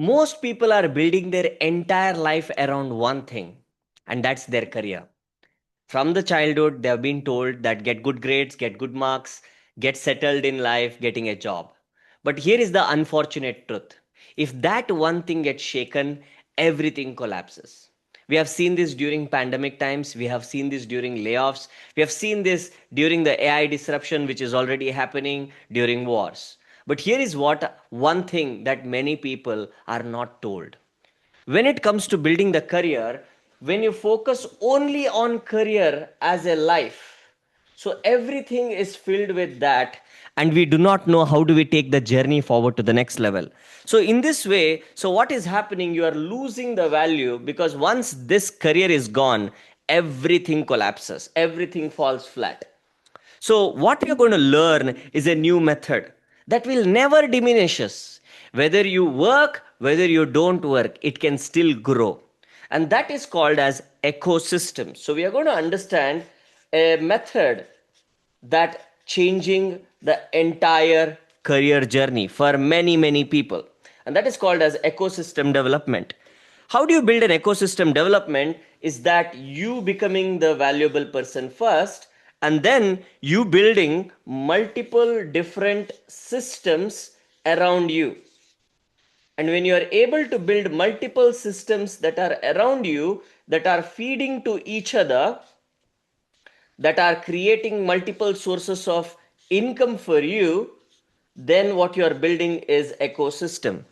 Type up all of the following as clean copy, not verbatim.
Most people are building their entire life around one thing, and that's their career. From the childhood, they have been told that get good grades, get good marks, get settled in life, getting a job. But here is the unfortunate truth. If that one thing gets shaken, everything collapses. We have seen this during pandemic times, we have seen this during layoffs, we have seen this during the AI disruption, which is already happening during wars. But here is what one thing that many people are not told. When it comes to building the career, when you focus only on career as a life, so everything is filled with that, and we do not know how do we take the journey forward to the next level. So in this way, so what is happening, you are losing the value, because once this career is gone, everything collapses, everything falls flat. So, what you're going to learn is a new method that will never diminish us. Whether you work, whether you don't work, it can still grow. And that is called as ecosystem. So, we are going to understand a method that changing the entire career journey for many, many people. And that is called as ecosystem development. How do you build an ecosystem development? Is that you becoming the valuable person first, and then you building multiple different systems around you. And when you are able to build multiple systems that are around you, that are feeding to each other, that are creating multiple sources of income for you, then what you are building is ecosystem.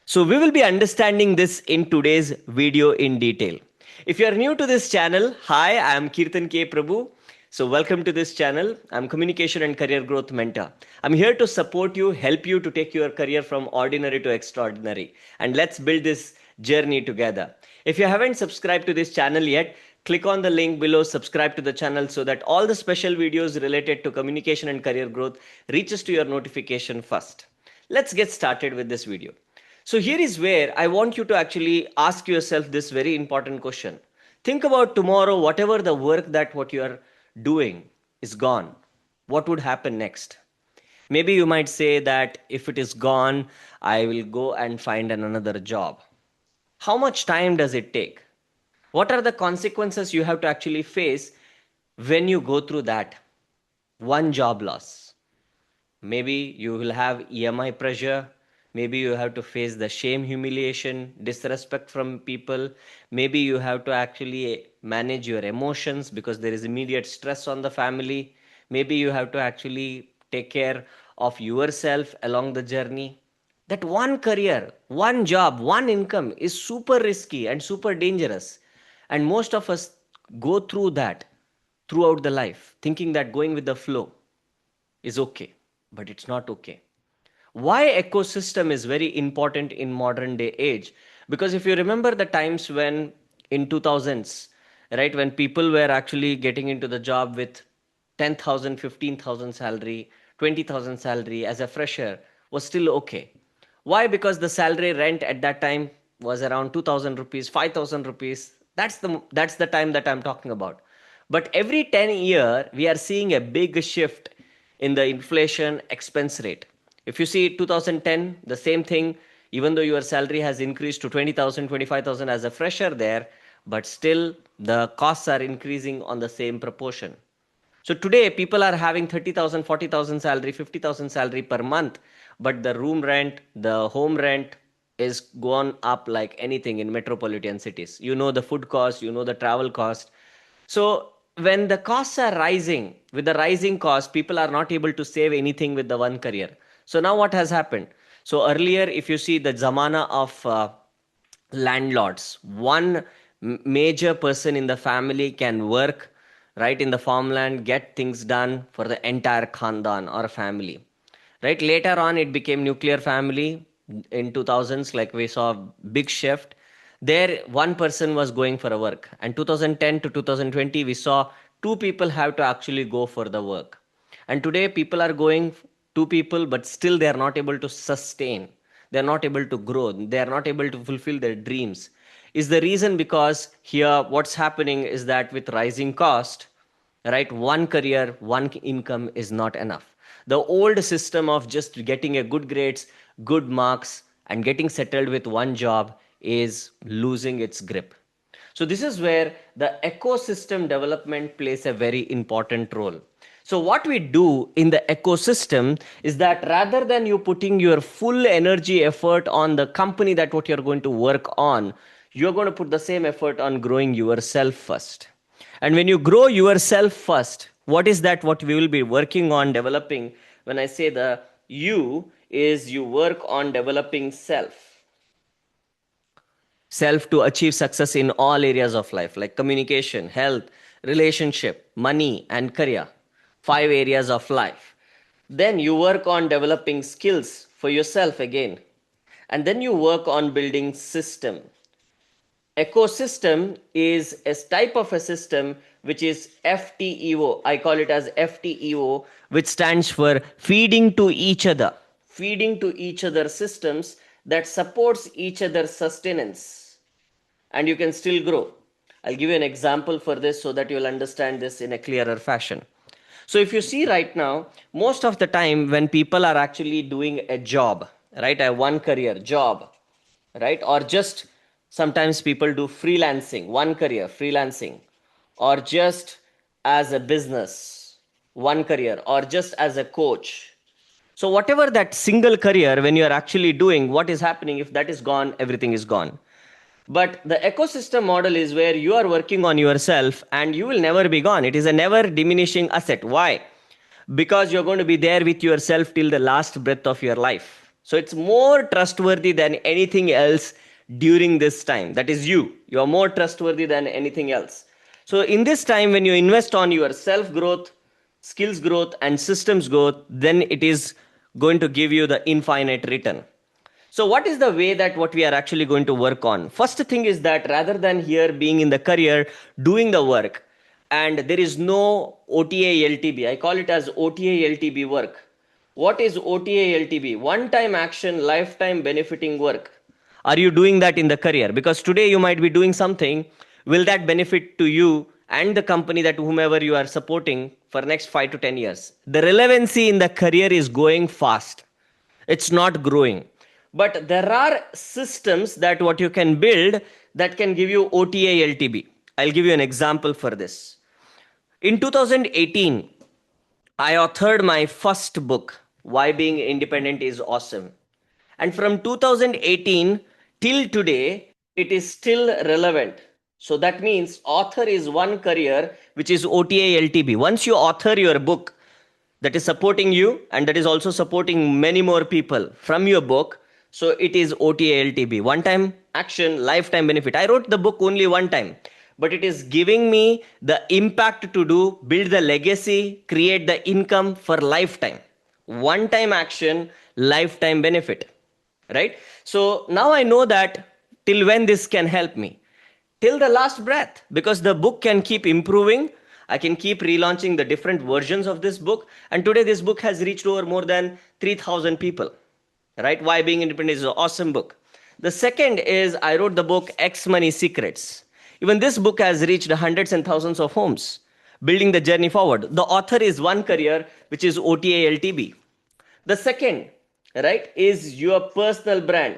So we will be understanding this in today's video in detail. If you are new to this channel, hi, I am Kirtan K. Prabhu. So welcome to this channel. I'm communication and career growth mentor. I'm here to support you, help you to take your career from ordinary to extraordinary. And let's build this journey together. If you haven't subscribed to this channel yet, click on the link below, subscribe to the channel so that all the special videos related to communication and career growth reaches to your notification first. Let's get started with this video. So here is where I want you to actually ask yourself this very important question. Think about tomorrow, whatever the work that what you are doing is gone. What would happen next? Maybe you might say that if it is gone, I will go and find another job. How much time does it take? What are the consequences you have to actually face when you go through that one job loss? Maybe you will have EMI pressure. Maybe you have to face the shame, humiliation, disrespect from people. Maybe you have to actually manage your emotions because there is immediate stress on the family. Maybe you have to actually take care of yourself along the journey. That one career, one job, one income is super risky and super dangerous. And most of us go through that throughout the life, thinking that going with the flow is okay, but it's not okay. Why ecosystem is very important in modern day age? Because if you remember the times when in 2000s, right, when people were actually getting into the job with 10,000, 15,000 salary, 20,000 salary as a fresher was still okay. Why? Because the salary rent at that time was around 2,000 rupees, 5,000 rupees. That's the time that I'm talking about. But every 10 year we are seeing a big shift in the inflation expense rate. If you see 2010, the same thing, even though your salary has increased to 20,000, 25,000 as a fresher there, but still the costs are increasing on the same proportion. So today people are having 30,000, 40,000 salary, 50,000 salary per month, but the room rent, the home rent is gone up like anything in metropolitan cities. You know the food cost, you know the travel cost. So when the costs are rising, with the rising cost, people are not able to save anything with the one career. So now what has happened? So earlier, if you see the zamana of landlords, one major person in the family can work right in the farmland, get things done for the entire khandan or family. Right, later on it became nuclear family in 2000s, like we saw big shift there. One person was going for a work, and 2010 to 2020 we saw two people have to actually go for the work. And today people are going two people, but still they are not able to sustain, they are not able to grow, they are not able to fulfill their dreams. Is the reason because here what's happening is that with rising cost, right, one career, one income is not enough. The old system of just getting a good grades, good marks, and getting settled with one job is losing its grip. So this is where the ecosystem development plays a very important role. So what we do in the ecosystem is that rather than you putting your full energy effort on the company that what you're going to work on, you're going to put the same effort on growing yourself first. And when you grow yourself first, what is that what we will be working on developing? When I say the you is you work on developing self to achieve success in all areas of life like communication, health, relationship, money, and career. 5 areas of life. Then you work on developing skills for yourself again. And then you work on building system. Ecosystem is a type of a system which is FTEO. I call it as FTEO, which stands for feeding to each other. Feeding to each other systems that supports each other's sustenance, and you can still grow. I'll give you an example for this so that you'll understand this in a clearer fashion. So if you see right now, most of the time when people are actually doing a job, right, a one career job, right, or just sometimes people do freelancing, one career freelancing, or just as a business, one career, or just as a coach. So whatever that single career, when you are actually doing, what is happening? If that is gone, everything is gone. But the ecosystem model is where you are working on yourself and you will never be gone. It is a never diminishing asset. Why? Because you're going to be there with yourself till the last breath of your life. So it's more trustworthy than anything else during this time. That is you. You are more trustworthy than anything else. So in this time, when you invest on your self growth, skills growth, and systems growth, then it is going to give you the infinite return. So what is the way that what we are actually going to work on? First thing is that rather than here being in the career, doing the work, and there is no OTA LTB, I call it as OTA LTB work. What is OTA LTB? One time action, lifetime benefiting work. Are you doing that in the career? Because today you might be doing something. Will that benefit to you and the company that whomever you are supporting for next 5 to 10 years? The relevancy in the career is going fast. It's not growing. But there are systems that what you can build that can give you OTA LTB. I'll give you an example for this. In 2018, I authored my first book, Why Being Independent is Awesome. And from 2018 till today, it is still relevant. So that means author is one career, which is OTA LTB. Once you author your book, that is supporting you and that is also supporting many more people from your book. So it is OTA LTB, one time action, lifetime benefit. I wrote the book only one time, but it is giving me the impact to do, build the legacy, create the income for lifetime. One time action, lifetime benefit, right? So now I know that till when this can help me, till the last breath, because the book can keep improving. I can keep relaunching the different versions of this book. And today this book has reached over more than 3,000 people, right? Why Being Independent is an awesome book. The second is I wrote the book X Money Secrets. Even this book has reached hundreds and thousands of homes, building the journey forward. The author is one career, which is OTA LTB. The second, right, is your personal brand,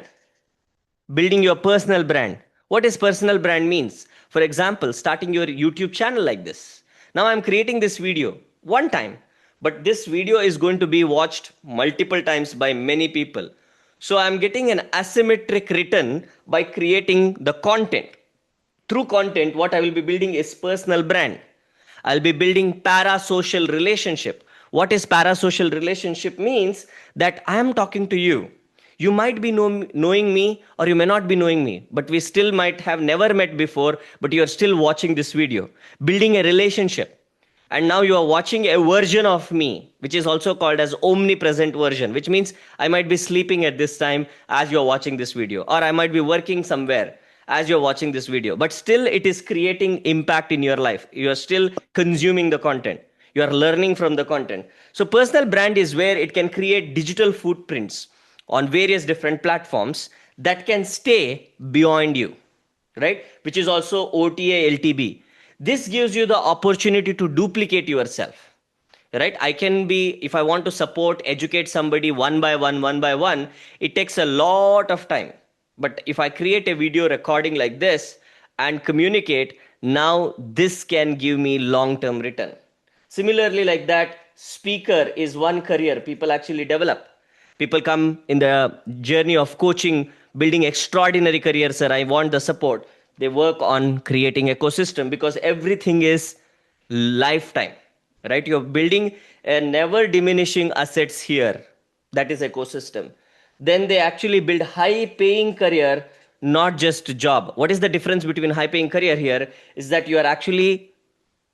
building your personal brand. What is personal brand means? For example, starting your YouTube channel like this. Now I'm creating this video one time, but this video is going to be watched multiple times by many people. So I'm getting an asymmetric return by creating the content. Through content, what I will be building is personal brand. I'll be building parasocial relationship. What is parasocial relationship means that I am talking to you. You might be knowing me or you may not be knowing me, but we still might have never met before, but you are still watching this video, building a relationship. And now you are watching a version of me, which is also called as omnipresent version, which means I might be sleeping at this time as you're watching this video, or I might be working somewhere as you're watching this video, but still it is creating impact in your life. You are still consuming the content. You are learning from the content. So personal brand is where it can create digital footprints on various different platforms that can stay beyond you, right? Which is also OTA LTB. This gives you the opportunity to duplicate yourself. right? I can be, if I want to support, educate somebody one by one, it takes a lot of time. But if I create a video recording like this and communicate, now this can give me long term return. Similarly, like that, speaker is one career people actually develop. People come in the journey of coaching, building extraordinary careers. Sir, I want the support. They work on creating ecosystem, because everything is lifetime, right? You're building a never diminishing assets here. That is ecosystem. Then they actually build high paying career, not just job. What is the difference between high paying career here is that you are actually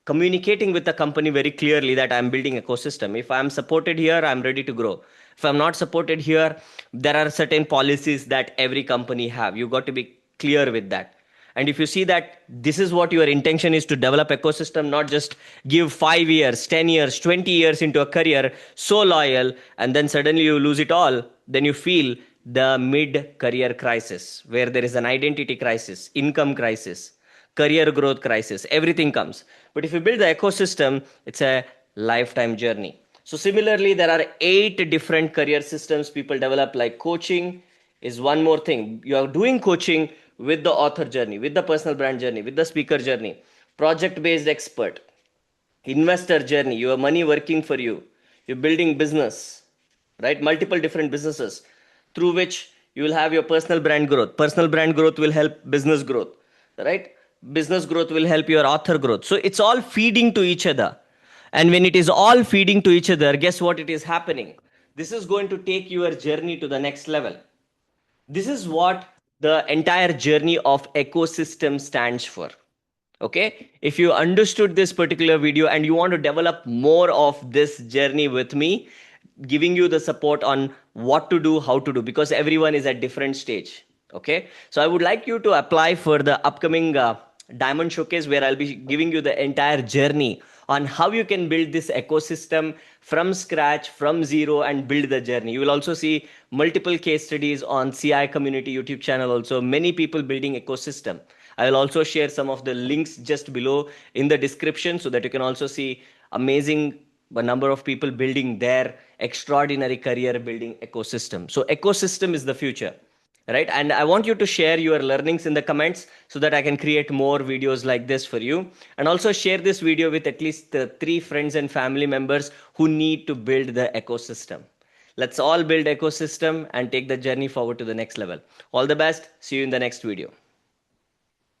communicating with the company very clearly that I'm building ecosystem. If I'm supported here, I'm ready to grow. If I'm not supported here, there are certain policies that every company have. You got to be clear with that. And if you see that this is what your intention is, to develop ecosystem, not just give 5 years, 10 years, 20 years into a career so loyal, and then suddenly you lose it all, then you feel the mid career crisis, where there is an identity crisis, income crisis, career growth crisis, everything comes. But if you build the ecosystem, it's a lifetime journey. So similarly, there are 8 different career systems people develop. Like coaching is one more thing. You are doing coaching with the author journey, with the personal brand journey, with the speaker journey, project based expert, investor journey, your money working for you, you're building business, right? Multiple different businesses through which you will have your personal brand growth. Personal brand growth will help business growth, right? Business growth will help your author growth. So it's all feeding to each other. And when it is all feeding to each other, guess what it is happening? This is going to take your journey to the next level. This is what the entire journey of ecosystem stands for. Okay, if you understood this particular video and you want to develop more of this journey with me, giving you the support on what to do, how to do, because everyone is at different stage. Okay, so I would like you to apply for the upcoming diamond showcase, where I'll be giving you the entire journey on how you can build this ecosystem from scratch, from zero, and build the journey. You will also see multiple case studies on CI community YouTube channel, also many people building ecosystem. I will also share some of the links just below in the description, so that you can also see amazing number of people building their extraordinary career building ecosystem. So ecosystem is the future, right? And I want you to share your learnings in the comments, so that I can create more videos like this for you. And also share this video with at least 3 friends and family members who need to build the ecosystem. Let's all build ecosystem and take the journey forward to the next level. All the best. See you in the next video.